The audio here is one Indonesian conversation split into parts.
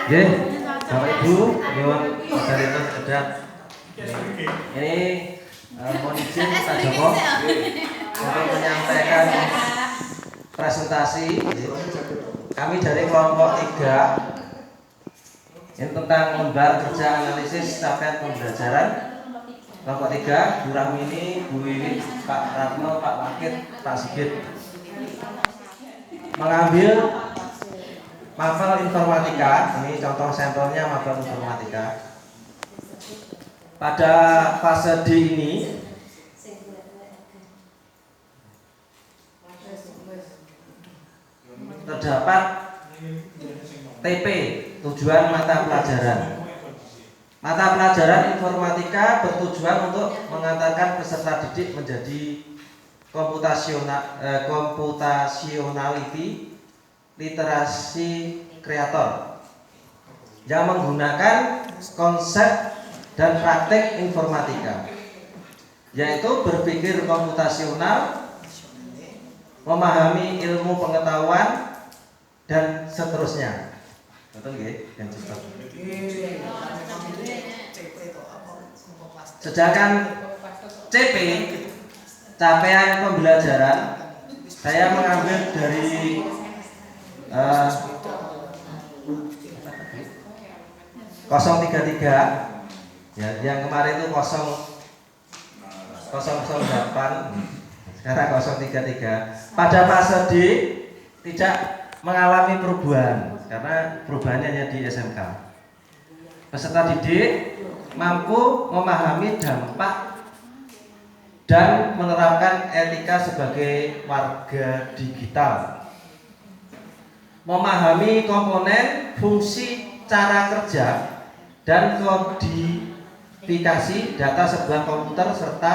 Oke, Bapak Ibu, nyuwun sedherek sekedap. Ini mohon izin Pak Joko untuk menyampaikan presentasi. Kami dari kelompok 3 ini tentang lembar kerja analisis capaian pembelajaran. Kelompok 3, Bu Rahmini, Bu Wiwit, Pak Ratno, Pak Wakit, Pak Sigit, mengambil mapel informatika. Ini contoh sampelnya mapel informatika. Pada fase D ini terdapat TP, tujuan mata pelajaran. Mata pelajaran informatika bertujuan untuk mengantarkan peserta didik menjadi computationality literasi kreator yang menggunakan konsep dan praktek informatika, yaitu berpikir komputasional, memahami ilmu pengetahuan, dan seterusnya. Betul nggih? Dan cepat. Sedangkan CP, capaian pembelajaran, saya mengambil dari 033 ya, yang kemarin itu 008, sekarang 033. Pada fase D tidak mengalami perubahan karena perubahannya hanya di SMK. Peserta didik mampu memahami dampak dan menerapkan etika sebagai warga digital, memahami komponen, fungsi, cara kerja, dan kodifikasi data sebuah komputer serta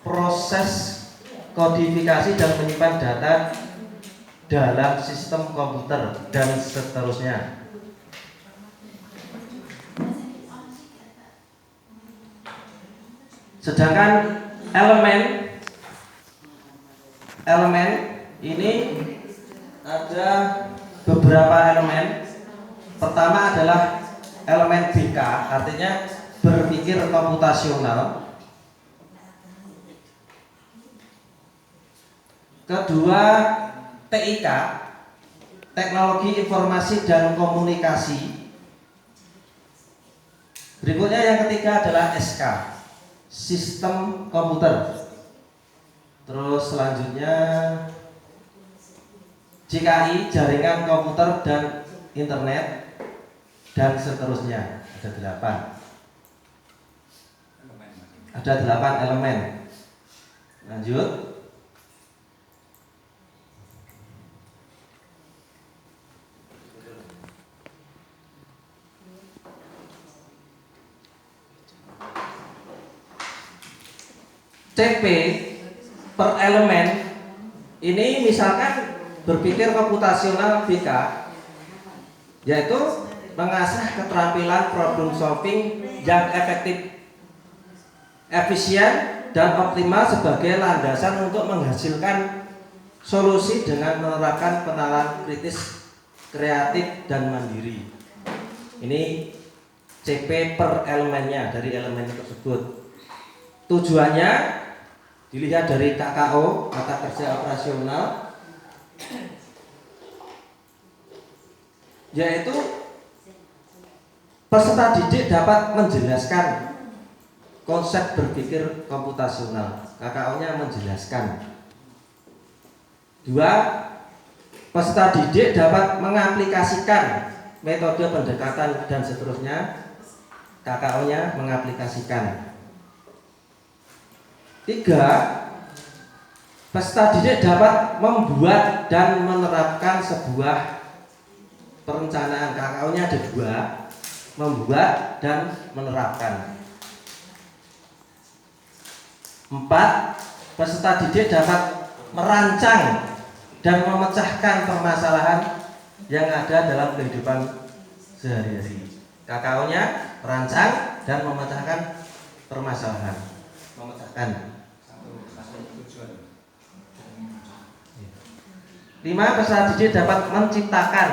proses kodifikasi dan menyimpan data dalam sistem komputer dan seterusnya. Sedangkan elemen ini ada beberapa elemen. Pertama adalah elemen BK, artinya berpikir komputasional. Kedua, TIK, teknologi informasi dan komunikasi. Berikutnya yang ketiga adalah SK, sistem komputer. Terus selanjutnya JKI, jaringan komputer dan internet, dan seterusnya. Ada 8 elemen. Lanjut. CP per elemen ini misalkan berpikir komputasional BK, yaitu mengasah keterampilan problem solving yang efektif, efisien, dan optimal sebagai landasan untuk menghasilkan solusi dengan menerapkan penalaran kritis, kreatif, dan mandiri. Ini CP per elemennya dari elemen tersebut. Tujuannya dilihat dari KKO, kata kerja operasional, yaitu peserta didik dapat menjelaskan konsep berpikir komputasional. KKO-nya menjelaskan. 2, peserta didik dapat mengaplikasikan metode pendekatan dan seterusnya. KKO-nya mengaplikasikan. 3, peserta didik dapat membuat dan menerapkan sebuah perencanaan. KKO-nya ada 2, membuat dan menerapkan. 4, peserta didik dapat merancang dan memecahkan permasalahan yang ada dalam kehidupan sehari-hari. KKO-nya merancang dan memecahkan permasalahan. Memecahkan. 5, peserta didik dapat menciptakan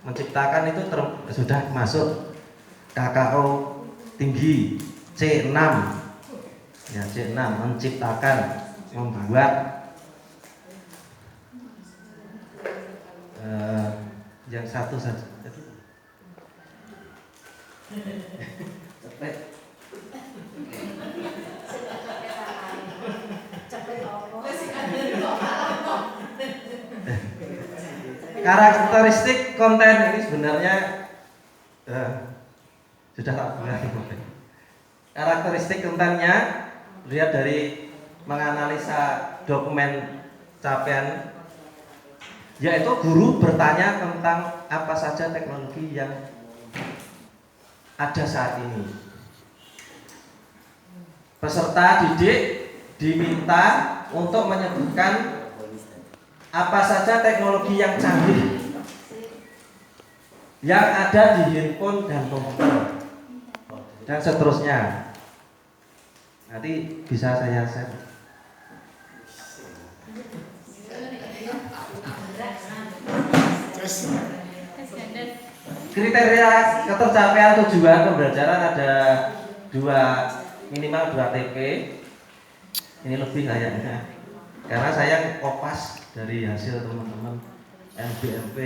menciptakan itu sudah masuk KKO tinggi C6. Ya, C6 menciptakan, membuat. Yang satu saja. Karakteristik konten ini sebenarnya sudah tak bilang. Karakteristik kontennya lihat dari menganalisa dokumen capaian, yaitu guru bertanya tentang apa saja teknologi yang ada saat ini. Peserta didik diminta untuk menyebutkan apa saja teknologi yang canggih yang ada di handphone dan komputer dan seterusnya. Nanti bisa saya share. Kriteria ketercapaian tujuan pembelajaran ada minimal 2 TP. Ini lebih kayaknya, karena saya kopas dari hasil teman-teman MBMP.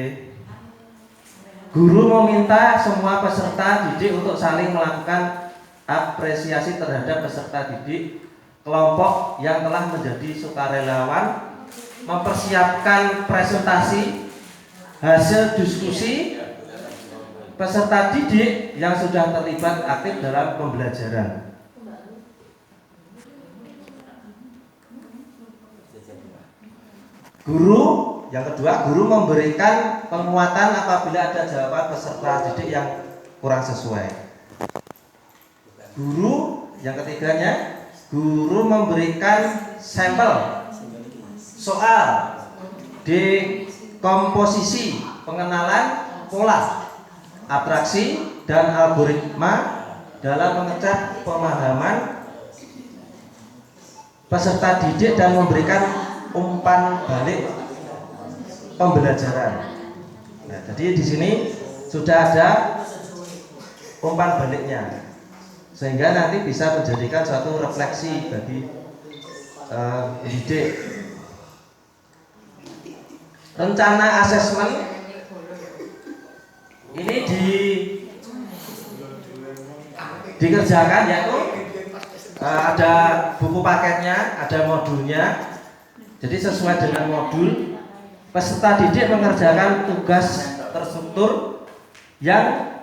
Guru meminta semua peserta didik untuk saling melakukan apresiasi terhadap peserta didik kelompok yang telah menjadi sukarelawan, mempersiapkan presentasi hasil diskusi peserta didik yang sudah terlibat aktif dalam pembelajaran. Yang kedua, guru memberikan penguatan apabila ada jawaban peserta didik yang kurang sesuai. Yang ketiganya, guru memberikan sampel soal dekomposisi, pengenalan pola, atraksi, dan algoritma dalam mengecap pemahaman peserta didik dan memberikan umpan balik pembelajaran. Nah, jadi di sini sudah ada umpan baliknya, sehingga nanti bisa menjadikan suatu refleksi bagi didik. Rencana asesmen ini dikerjakan, yaitu ada buku paketnya, ada modulnya. Jadi sesuai dengan modul, peserta didik mengerjakan tugas terstruktur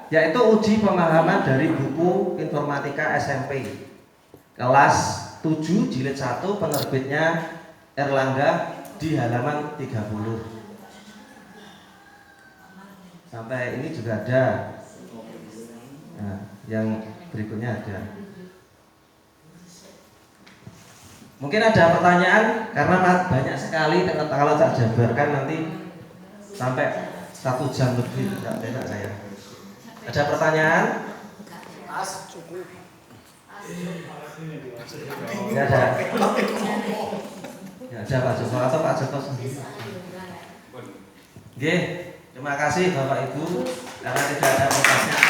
yaitu uji pemahaman dari buku informatika SMP kelas 7 jilid 1 penerbitnya Erlangga di halaman 30. Sampai ini juga ada. Nah, yang berikutnya ada. Mungkin ada pertanyaan, karena banyak sekali kalau saya jabarkan nanti sampai 1 jam lebih, tidak enak saya. Ada pertanyaan? Ya ada. Ya ada Pak Joko atau Pak Joko sendiri. Oke, terima kasih Bapak Ibu, karena tidak ada pertanyaan.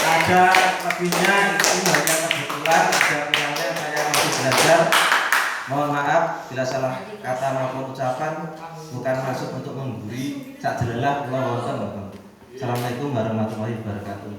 Ada lebihnya itu hanya kebetulan, ada kurangnya saya masih belajar. Mohon maaf bila salah kata maupun ucapan, bukan maksud untuk menggurui. Sak jelelah kula wonten. Assalamualaikum warahmatullahi wabarakatuh.